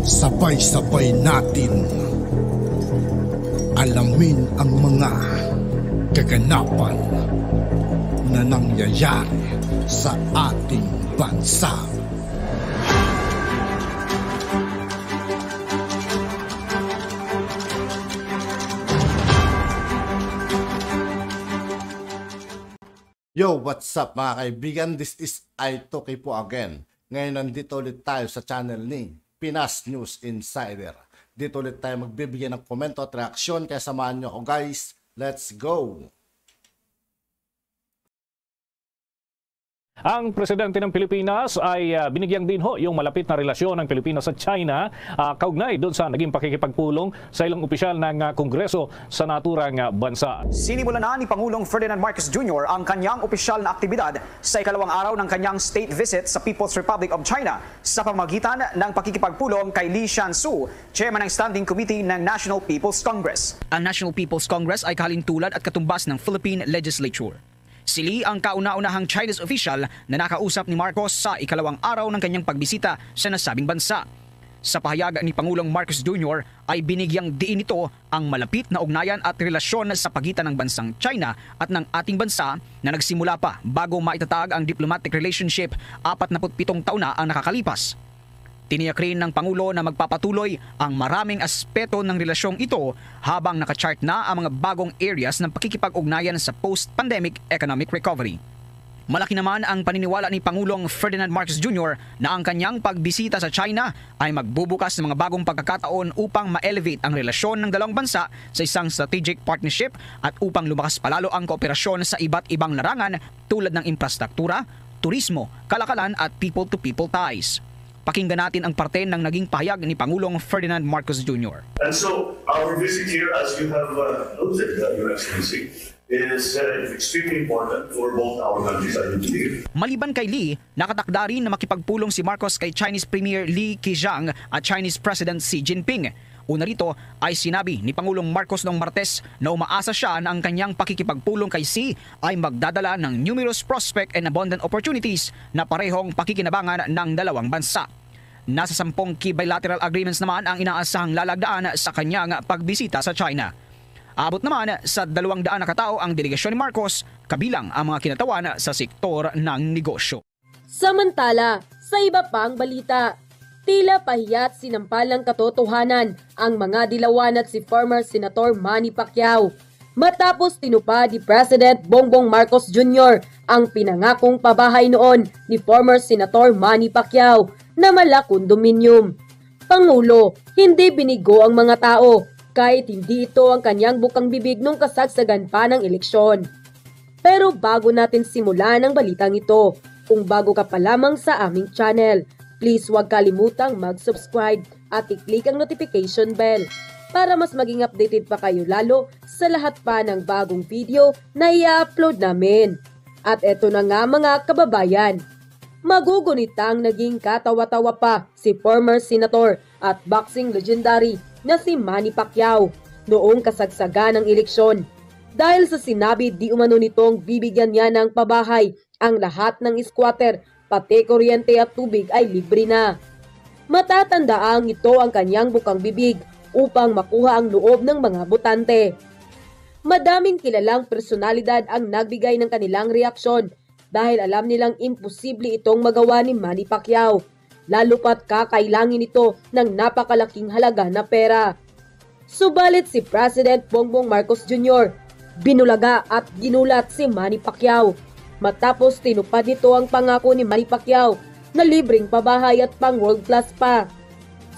Sabay-sabay natin alamin ang mga kaganapan na nangyayari sa ating bansa. Yo, what's up mga kaibigan? This is I2K po again. Ngayon nandito ulit tayo sa channel ni Pinas News Insider. Dito ulit tayo magbibigay ng komento at reaksyon, kaya samahan nyo ako guys. Let's go! Ang presidente ng Pilipinas ay binigyang din ho yung malapit na relasyon ng Pilipinas at China kaugnay doon sa naging pakikipagpulong sa ilang opisyal ng Kongreso sa naturang bansa. Sinimulan na ni Pangulong Ferdinand Marcos Jr. ang kanyang opisyal na aktibidad sa ikalawang araw ng kanyang state visit sa People's Republic of China sa pamamagitan ng pakikipagpulong kay Li Shansu, chairman ng Standing Committee ng National People's Congress. Ang National People's Congress ay kahalintulad at katumbas ng Philippine Legislature. Si Li ang kauna-unahang Chinese official na nakausap ni Marcos sa ikalawang araw ng kanyang pagbisita sa nasabing bansa. Sa pahayag ni Pangulong Marcos Jr. ay binigyang diin nito ang malapit na ugnayan at relasyon sa pagitan ng bansang China at ng ating bansa na nagsimula pa bago maitatag ang diplomatic relationship 47 taon na ang nakakalipas. Tiniyak rin ng Pangulo na magpapatuloy ang maraming aspeto ng relasyong ito habang nakachart na ang mga bagong areas ng pakikipag-ugnayan sa post-pandemic economic recovery. Malaki naman ang paniniwala ni Pangulong Ferdinand Marcos Jr. na ang kanyang pagbisita sa China ay magbubukas ng mga bagong pagkakataon upang ma-elevate ang relasyon ng dalawang bansa sa isang strategic partnership at upang lumakas palalo ang kooperasyon sa iba't ibang larangan tulad ng infrastruktura, turismo, kalakalan at people-to-people ties. Pakinggan natin ang parte ng naging pahayag ni Pangulong Ferdinand Marcos Jr. And so our visit here, as you have noted, Your Excellency, is extremely important for both our countries, I believe. Maliban kay Li, nakatakda rin na makipagpulong si Marcos kay Chinese Premier Li Keqiang at Chinese President Xi Jinping. Una rito ay sinabi ni Pangulong Marcos noong Martes na umaasa siya na ang kanyang pakikipagpulong kay Xi ay magdadala ng numerous prospect and abundant opportunities na parehong pakikinabangan ng dalawang bansa. Nasa 10 key bilateral agreements naman ang inaasahang lalagdaan sa kanyang pagbisita sa China. Abot naman sa 200 na katao ang delegasyon ni Marcos, kabilang ang mga kinatawan sa sektor ng negosyo. Samantala, sa iba pang balita, tila pahiya't sinampalang katotohanan ang mga dilawan at si former Senator Manny Pacquiao matapos tinupad ni President Bongbong Marcos Jr. ang pinangakong pabahay noon ni former Senator Manny Pacquiao na mala kondominium. Pangulo, hindi binigo ang mga tao kahit hindi ito ang kanyang bukang bibig nung kasagsagan pa ng eleksyon. Pero bago natin simulan ang balitang ito, kung bago ka pa lamang sa aming channel, please huwag kalimutang mag-subscribe at i-click ang notification bell para mas maging updated pa kayo lalo sa lahat pa ng bagong video na i-upload namin. At eto na nga mga kababayan, magugunitang naging katawa-tawa pa si former senator at boxing legendary na si Manny Pacquiao noong kasagsagan ng eleksyon dahil sa sinabi di umano nitong bibigyan niya ng pabahay ang lahat ng squatter, pati kuryente at tubig ay libre na. Matatandaang ito ang kanyang bukang bibig upang makuha ang loob ng mga botante. Madaming kilalang personalidad ang nagbigay ng kanilang reaksyon dahil alam nilang imposible itong magawa ni Manny Pacquiao, lalo pat kakailangin ito ng napakalaking halaga na pera. Subalit si President Bongbong Marcos Jr. binulaga at ginulat si Manny Pacquiao matapos tinupad nito ang pangako ni Manny Pacquiao na libreng pabahay at pang world class pa.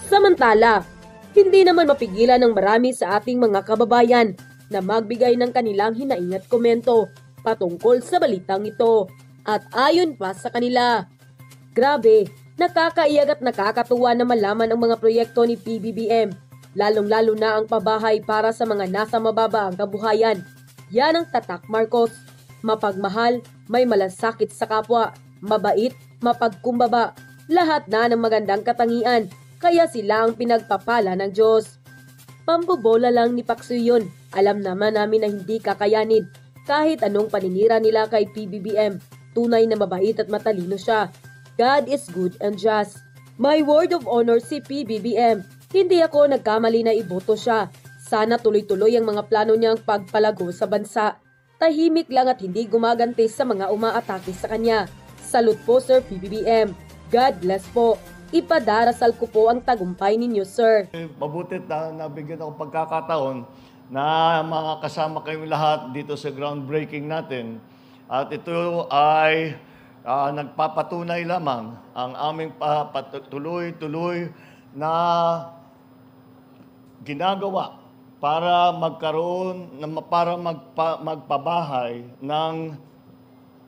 Samantala, hindi naman mapigilan ng marami sa ating mga kababayan na magbigay ng kanilang hinaing at komento patungkol sa balitang ito. At ayon pa sa kanila, grabe, nakakaiyak at nakakatuwa na malaman ang mga proyekto ni PBBM, lalong-lalo na ang pabahay para sa mga nasa mababa ang kabuhayan. Yan ang tatak Marcos, mapagmahal, may malasakit sa kapwa, mabait, mapagkumbaba, lahat na ng magandang katangian, kaya sila ang pinagpapala ng Diyos. Pambobola lang ni Pacquiao yun, alam naman namin na hindi kakayanin, kahit anong paninira nila kay PBBM, tunay na mabait at matalino siya. God is good and just. May word of honor si PBBM. Hindi ako nagkamali na iboto siya. Sana tuloy-tuloy ang mga plano niyang pagpalago sa bansa. Tahimik lang at hindi gumaganti sa mga umaatake sa kanya. Salute po Sir PBBM. God bless po. Ipadarasal ko po ang tagumpay ninyo, sir. Mabuti na nabigyan ako pagkakataon na makakasama kayong lahat dito sa groundbreaking natin. At ito ay nagpapatunay lamang ang aming tuloy-tuloy na ginagawa para magkaroon, para magpabahay ng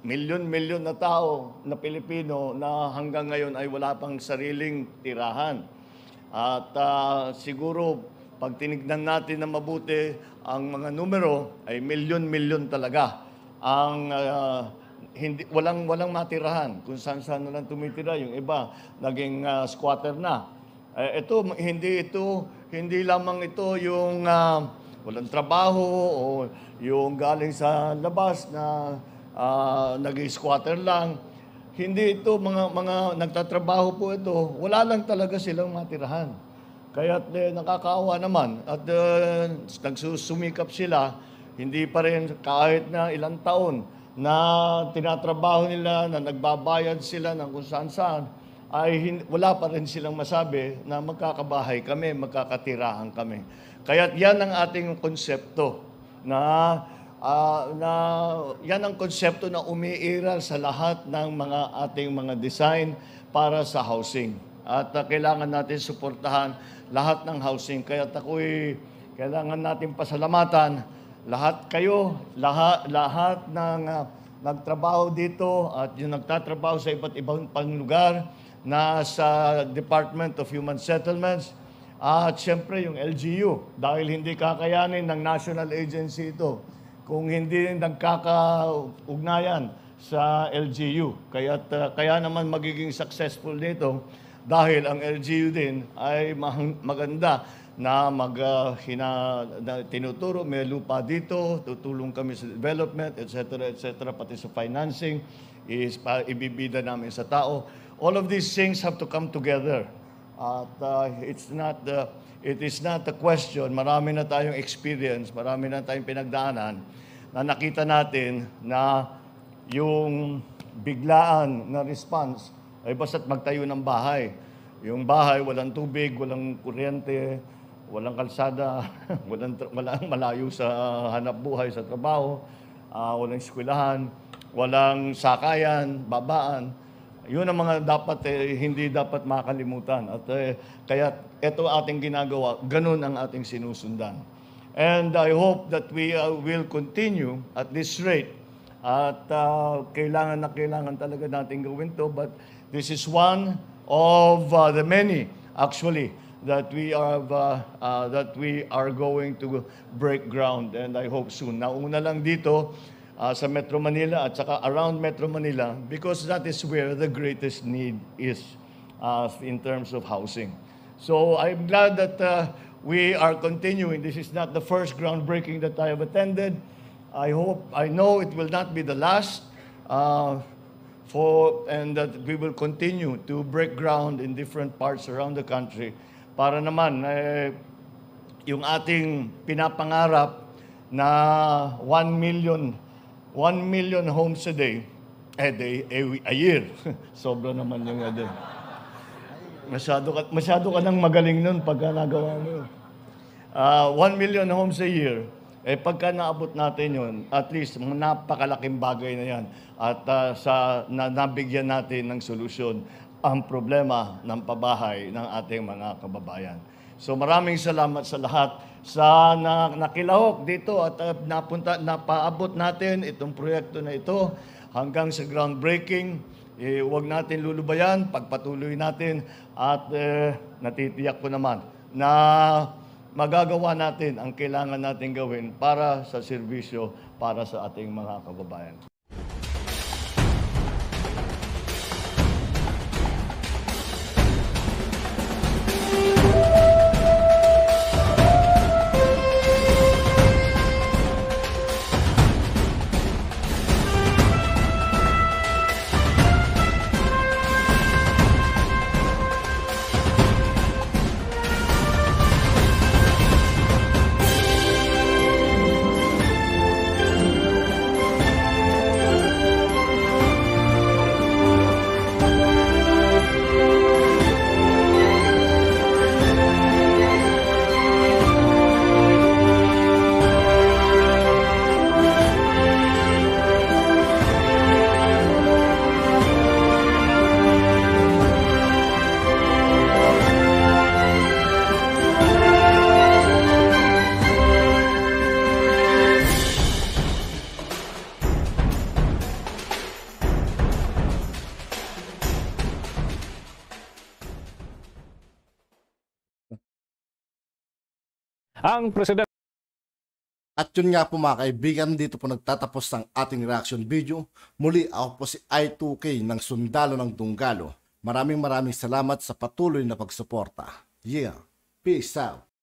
milyon-milyon na tao na Pilipino na hanggang ngayon ay wala pang sariling tirahan. At siguro pag tinignan natin na mabuti ang mga numero ay milyon-milyon talaga ang walang matirahan kung saan-saan na lang tumitira. Yung iba naging squatter na. Hindi lamang ito yung walang trabaho o yung galing sa labas na naging squatter lang. Hindi ito mga nagtatrabaho po ito. Wala lang talaga silang matirahan. Kaya nakakaawa naman at nagsusumikap sila. Hindi pa rin kahit na ilang taon na tinatrabaho nila, na nagbabayad sila ng kung saan-saan, ay wala pa rin silang masabi na magkakabahay kami, magkakatirahan kami. Kaya yan ang ating konsepto yan ang konsepto na umiiral sa lahat ng ating mga design para sa housing. At kailangan natin suportahan lahat ng housing. Kaya kailangan natin pasalamatan lahat ng nagtrabaho dito at yung nagtatrabaho sa iba't ibang lugar na sa Department of Human Settlements at siyempre yung LGU dahil hindi kakayanin ng national agency ito kung hindi nagkakaugnayan sa LGU. Kaya naman magiging successful nito dahil ang LGU din ay maganda na tinuturo, may lupa dito, tutulong kami sa development, etc., pati sa financing, ibibida namin sa tao. All of these things have to come together. At it is not a question, marami na tayong experience, marami na tayong pinagdaanan, na nakita natin na yung biglaan na response ay basta't magtayo ng bahay. Yung bahay, walang tubig, walang kuryente, walang kalsada, walang malayo sa hanap buhay, sa trabaho, walang eskwelahan, walang sakayan, babaan. Yun ang mga hindi dapat makalimutan. At kaya ito ating ginagawa, ganun ang ating sinusundan. And I hope that we will continue at this rate. At kailangan talaga natin gawin to. But this is one of the many, actually, that we are going to break ground, and I hope soon. Nauna lang dito sa Metro Manila at saka around Metro Manila because that is where the greatest need is in terms of housing. So I'm glad that we are continuing. This is not the first groundbreaking that I have attended. I know it will not be the last, and that we will continue to break ground in different parts around the country para naman yung ating pinapangarap na 1 million homes a day, a year. Sobra naman yung Masyado ka nang magaling nun pagka nagawa mo. 1 million homes a year, pagka naabot natin yun, at least napakalaking bagay na yan. At nabigyan natin ng solusyon ang problema ng pabahay ng ating mga kababayan. So maraming salamat sa lahat sa nakilahok dito at napaabot natin itong proyekto na ito hanggang sa groundbreaking. Huwag natin lulubayan, pagpatuloy natin at natitiyak ko naman na magagawa natin ang kailangan natin gawin para sa serbisyo para sa ating mga kababayan. Ang Presidente At yun nga po mga kaibigan, dito po nagtatapos ang ating reaction video. Muli ako po si I2K ng Sundalo ng Dunggalo. Maraming salamat sa patuloy na pagsuporta. Yeah, peace out.